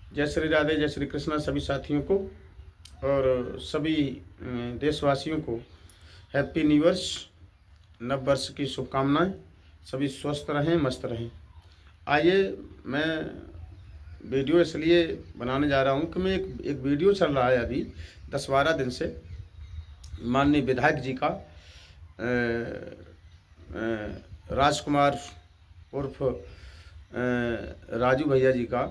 जय श्री राधे, जय श्री कृष्णा सभी साथियों को और सभी देशवासियों को हैप्पी न्यू ईयर्स, नव वर्ष की शुभकामनाएं। सभी स्वस्थ रहें, मस्त रहें। आइए, मैं वीडियो इसलिए बनाने जा रहा हूं कि मैं एक वीडियो चल रहा है अभी 10-12 दिन से माननीय विधायक जी का राजकुमार उर्फ राजू भैया जी का।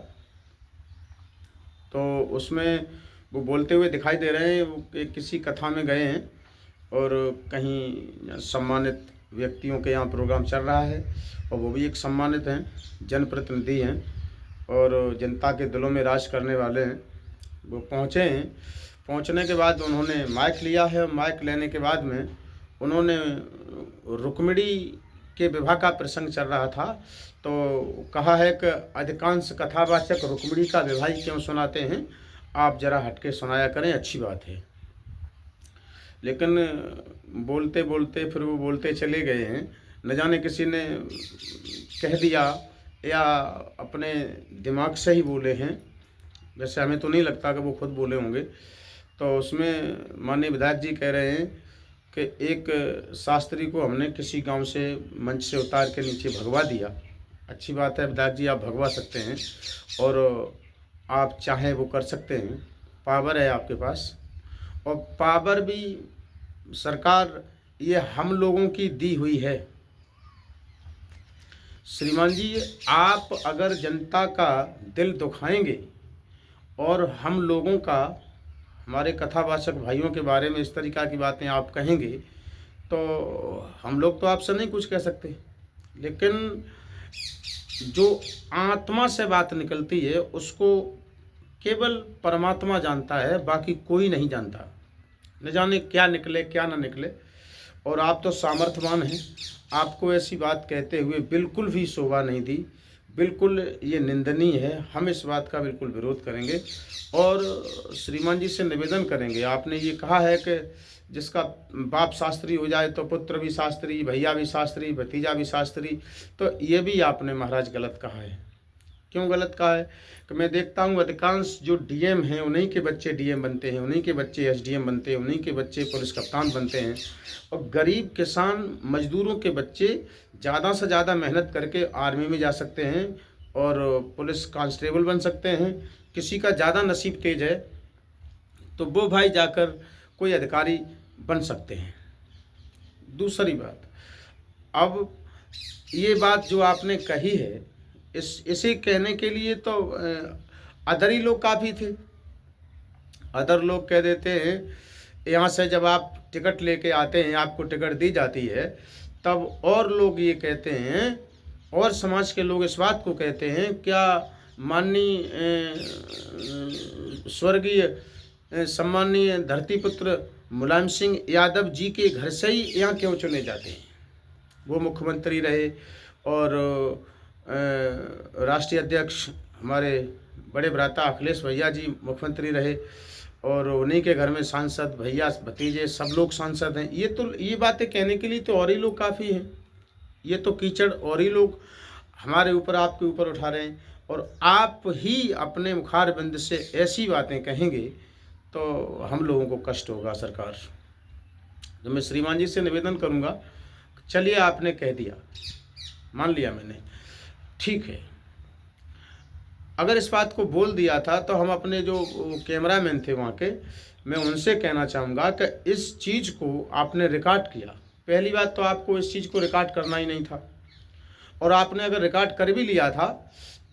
तो उसमें वो बोलते हुए दिखाई दे रहे हैं। वो किसी कथा में गए हैं और कहीं सम्मानित व्यक्तियों के यहाँ प्रोग्राम चल रहा है और वो भी एक सम्मानित हैं, जनप्रतिनिधि हैं और जनता के दिलों में राज करने वाले हैं। वो पहुँचे हैं। पहुँचने के बाद उन्होंने माइक लिया है। माइक लेने के बाद में उन्होंने रुक्मिणी के विवाह का प्रसंग चल रहा था तो कहा है कि अधिकांश कथावाचक रुक्मिणी का विवाह ही क्यों सुनाते हैं, आप जरा हटके सुनाया करें, अच्छी बात है। लेकिन बोलते बोलते फिर वो बोलते चले गए हैं। न जाने किसी ने कह दिया या अपने दिमाग से ही बोले हैं, वैसे हमें तो नहीं लगता कि वो खुद बोले होंगे। तो उसमें माननीय विधायक जी कह रहे हैं कि एक शास्त्री को हमने किसी गांव से मंच से उतार के नीचे भगवा दिया। अच्छी बात है विधायक जी, आप भगवा सकते हैं और आप चाहें वो कर सकते हैं, पावर है आपके पास। और पावर भी सरकार ये हम लोगों की दी हुई है। श्रीमान जी, आप अगर जनता का दिल दुखाएंगे और हम लोगों का, हमारे कथावाचक भाइयों के बारे में इस तरीक़ा की बातें आप कहेंगे तो हम लोग तो आपसे नहीं कुछ कह सकते। लेकिन जो आत्मा से बात निकलती है उसको केवल परमात्मा जानता है, बाकी कोई नहीं जानता। न जाने क्या निकले क्या ना निकले। और आप तो सामर्थ्यवान हैं, आपको ऐसी बात कहते हुए बिल्कुल भी शोभा नहीं दी। बिल्कुल ये निंदनीय है। हम इस बात का बिल्कुल विरोध करेंगे और श्रीमान जी से निवेदन करेंगे। आपने ये कहा है कि जिसका बाप शास्त्री हो जाए तो पुत्र भी शास्त्री, भैया भी शास्त्री, भतीजा भी शास्त्री। तो ये भी आपने महाराज गलत कहा है। क्यों गलत कहा है कि मैं देखता हूँ अधिकांश जो डीएम हैं उन्हीं के बच्चे डीएम बनते हैं, उन्हीं के बच्चे एसडीएम बनते हैं, उन्हीं के बच्चे पुलिस कप्तान बनते हैं। और गरीब किसान मजदूरों के बच्चे ज़्यादा से ज़्यादा मेहनत करके आर्मी में जा सकते हैं और पुलिस कांस्टेबल बन सकते हैं। किसी का ज़्यादा नसीब तेज है तो वो भाई जाकर कोई अधिकारी बन सकते हैं। दूसरी बात, अब ये बात जो आपने कही है, इसे कहने के लिए तो अदर लोग काफ़ी थे। अदर लोग कह देते हैं, यहाँ से जब आप टिकट लेके आते हैं, आपको टिकट दी जाती है, तब और लोग ये कहते हैं और समाज के लोग इस बात को कहते हैं, क्या माननीय स्वर्गीय सम्मानीय धरतीपुत्र मुलायम सिंह यादव जी के घर से ही यहाँ क्यों चुने जाते हैं? वो मुख्यमंत्री रहे और राष्ट्रीय अध्यक्ष हमारे बड़े भ्राता अखिलेश भैया जी मुख्यमंत्री रहे और उन्हीं के घर में सांसद भैया भतीजे सब लोग सांसद हैं। ये बातें कहने के लिए तो और ही लोग काफ़ी हैं। ये तो कीचड़ और ही लोग हमारे ऊपर, आपके ऊपर उठा रहे हैं और आप ही अपने मुखार बिंद से ऐसी बातें कहेंगे तो हम लोगों को कष्ट होगा। सरकार, तो मैं श्रीमान जी से निवेदन करूंगा, चलिए आपने कह दिया, मान लिया मैंने, ठीक है। अगर इस बात को बोल दिया था तो हम अपने जो कैमरामैन थे वहाँ के, मैं उनसे कहना चाहूँगा कि इस चीज़ को आपने रिकॉर्ड किया। पहली बात तो आपको इस चीज़ को रिकॉर्ड करना ही नहीं था और आपने अगर रिकॉर्ड कर भी लिया था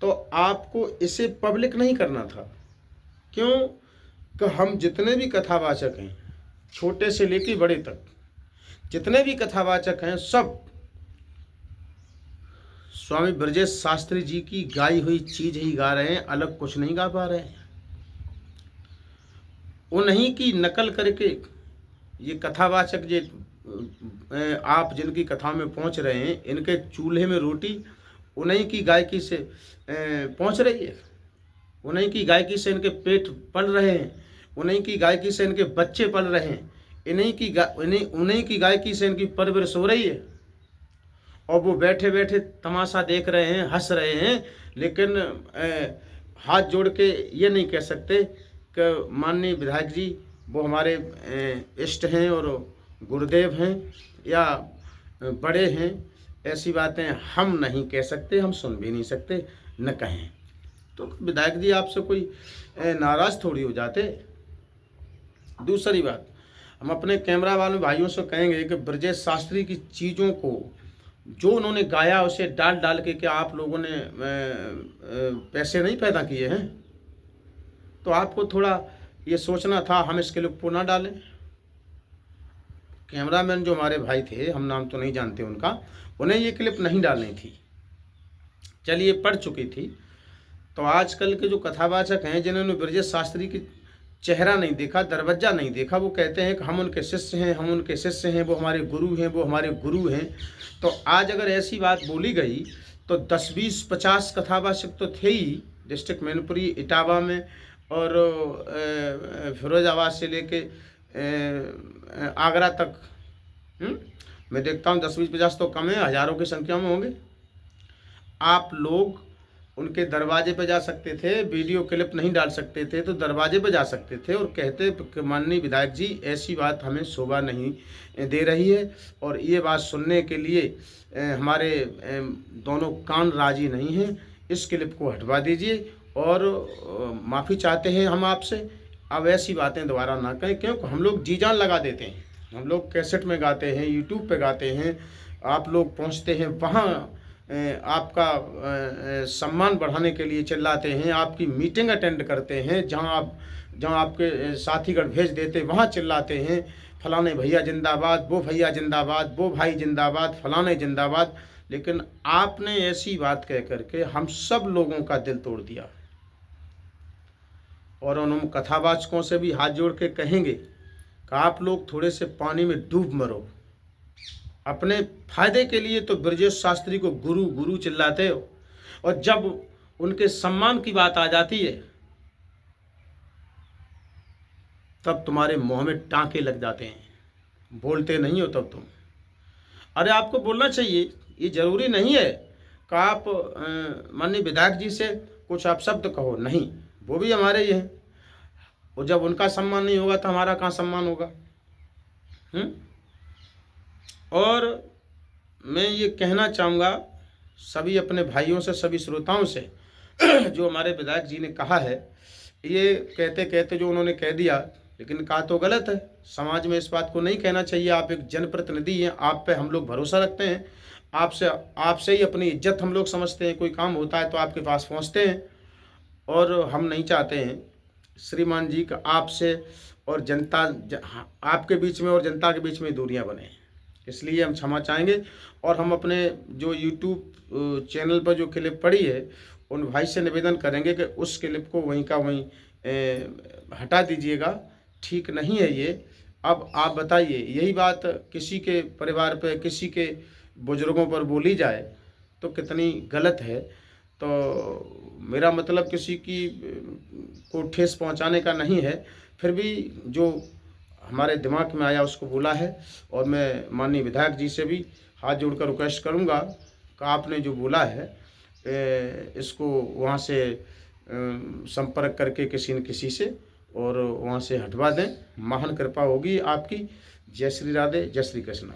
तो आपको इसे पब्लिक नहीं करना था। क्यों कि हम जितने भी कथावाचक हैं, छोटे से लेकर बड़े तक जितने भी कथावाचक हैं, सब स्वामी ब्रजेश शास्त्री जी की गाई हुई चीज ही गा रहे हैं, अलग कुछ नहीं गा पा रहे हैं। उन्हीं की नकल करके ये कथावाचक जे आप जिनकी कथा में पहुंच रहे हैं, इनके चूल्हे में रोटी उन्हीं की गायकी से पहुंच रही है। उन्हीं की गायकी से इनके पेट पल रहे हैं, उन्हीं की गायकी से इनके बच्चे पल रहे हैं, उन्हीं की गायकी से इनकी परवरिश हो रही है। और वो बैठे बैठे तमाशा देख रहे हैं, हंस रहे हैं। लेकिन हाथ जोड़ के ये नहीं कह सकते कि माननीय विधायक जी वो हमारे इष्ट हैं और गुरुदेव हैं या बड़े हैं। ऐसी बातें हम नहीं कह सकते, हम सुन भी नहीं सकते, न कहें। तो विधायक जी आपसे कोई नाराज़ थोड़ी हो जाते। दूसरी बात, हम अपने कैमरा वाले भाइयों से कहेंगे कि ब्रजेश शास्त्री की चीज़ों को जो उन्होंने गाया उसे डाल डाल के क्या आप लोगों ने पैसे नहीं पैदा किए हैं? तो आपको थोड़ा ये सोचना था, हम इसके लिए क्यों ना डालें। कैमरामैन जो हमारे भाई थे, हम नाम तो नहीं जानते उनका, उन्हें ये क्लिप नहीं डालनी थी। चलिए पढ़ चुकी थी। तो आजकल के जो कथावाचक हैं जिन्होंने ब्रजेश शास्त्री की चेहरा नहीं देखा, दरवाजा नहीं देखा, वो कहते हैं कि हम उनके शिष्य हैं, हम उनके शिष्य हैं, वो हमारे गुरु हैं, वो हमारे गुरु हैं। तो आज अगर ऐसी बात बोली गई तो 10, 20, 50 कथावाचक तो थे ही डिस्ट्रिक्ट मैनपुरी, इटावा में और फिरोजाबाद से लेके आगरा तक। मैं देखता हूँ 10, 20, 50 तो कम है, हज़ारों की संख्या में होंगे। आप लोग उनके दरवाजे पे जा सकते थे, वीडियो क्लिप नहीं डाल सकते थे तो दरवाजे पे जा सकते थे और कहते कि माननीय विधायक जी ऐसी बात हमें शोभा नहीं दे रही है और ये बात सुनने के लिए हमारे दोनों कान राजी नहीं हैं, इस क्लिप को हटवा दीजिए और माफ़ी चाहते हैं हम आपसे। अब ऐसी बातें दोबारा ना कहें, क्योंकि हम लोग जी जान लगा देते हैं। हम लोग कैसेट में गाते हैं, यूट्यूब पे गाते हैं, आप लोग पहुंचते हैं वहाँ आपका सम्मान बढ़ाने के लिए चिल्लाते हैं, आपकी मीटिंग अटेंड करते हैं, जहां आपके साथीगण भेज देते वहां चिल्लाते हैं, फलाने भैया जिंदाबाद, वो भैया जिंदाबाद, वो भाई जिंदाबाद, फलाने जिंदाबाद। लेकिन आपने ऐसी बात कह करके हम सब लोगों का दिल तोड़ दिया। और उन कथावाचकों से भी हाथ जोड़ के कहेंगे कि आप लोग थोड़े से पानी में डूब मरो। अपने फायदे के लिए तो ब्रजेश शास्त्री को गुरु गुरु चिल्लाते हो और जब उनके सम्मान की बात आ जाती है तब तुम्हारे मुंह में टांके लग जाते हैं, बोलते नहीं हो तब तुम। अरे आपको बोलना चाहिए, ये जरूरी नहीं है कि आप माननीय विधायक जी से कुछ आप शब्द कहो, नहीं, वो भी हमारे ही हैं और जब उनका सम्मान नहीं होगा तो हमारा कहाँ सम्मान होगा। और मैं ये कहना चाहूँगा सभी अपने भाइयों से, सभी श्रोताओं से जो हमारे विधायक जी ने कहा है, ये कहते कहते जो उन्होंने कह दिया, लेकिन कहा तो गलत है। समाज में इस बात को नहीं कहना चाहिए। आप एक जनप्रतिनिधि हैं, आप पे हम लोग भरोसा रखते हैं, आपसे ही अपनी इज्जत हम लोग समझते हैं। कोई काम होता है तो आपके पास पहुंचते हैं और हम नहीं चाहते हैं श्रीमान जी का आपसे और जनता, आपके बीच में और जनता के बीच में दूरियां बने। इसलिए हम क्षमा चाहेंगे और हम अपने जो यूट्यूब चैनल पर जो क्लिप पड़ी है उन भाई से निवेदन करेंगे कि उस क्लिप को वहीं का वहीं हटा दीजिएगा, ठीक नहीं है ये। अब आप बताइए, यही बात किसी के परिवार पे, किसी के बुजुर्गों पर बोली जाए तो कितनी गलत है। तो मेरा मतलब किसी की को ठेस पहुंचाने का नहीं है, फिर भी जो हमारे दिमाग में आया उसको बोला है। और मैं माननीय विधायक जी से भी हाथ जोड़कर रिक्वेस्ट करूंगा कि आपने जो बोला है इसको वहाँ से संपर्क करके किसी न किसी से और वहाँ से हटवा दें। महान कृपा होगी आपकी। जय श्री राधे, जय श्री कृष्ण।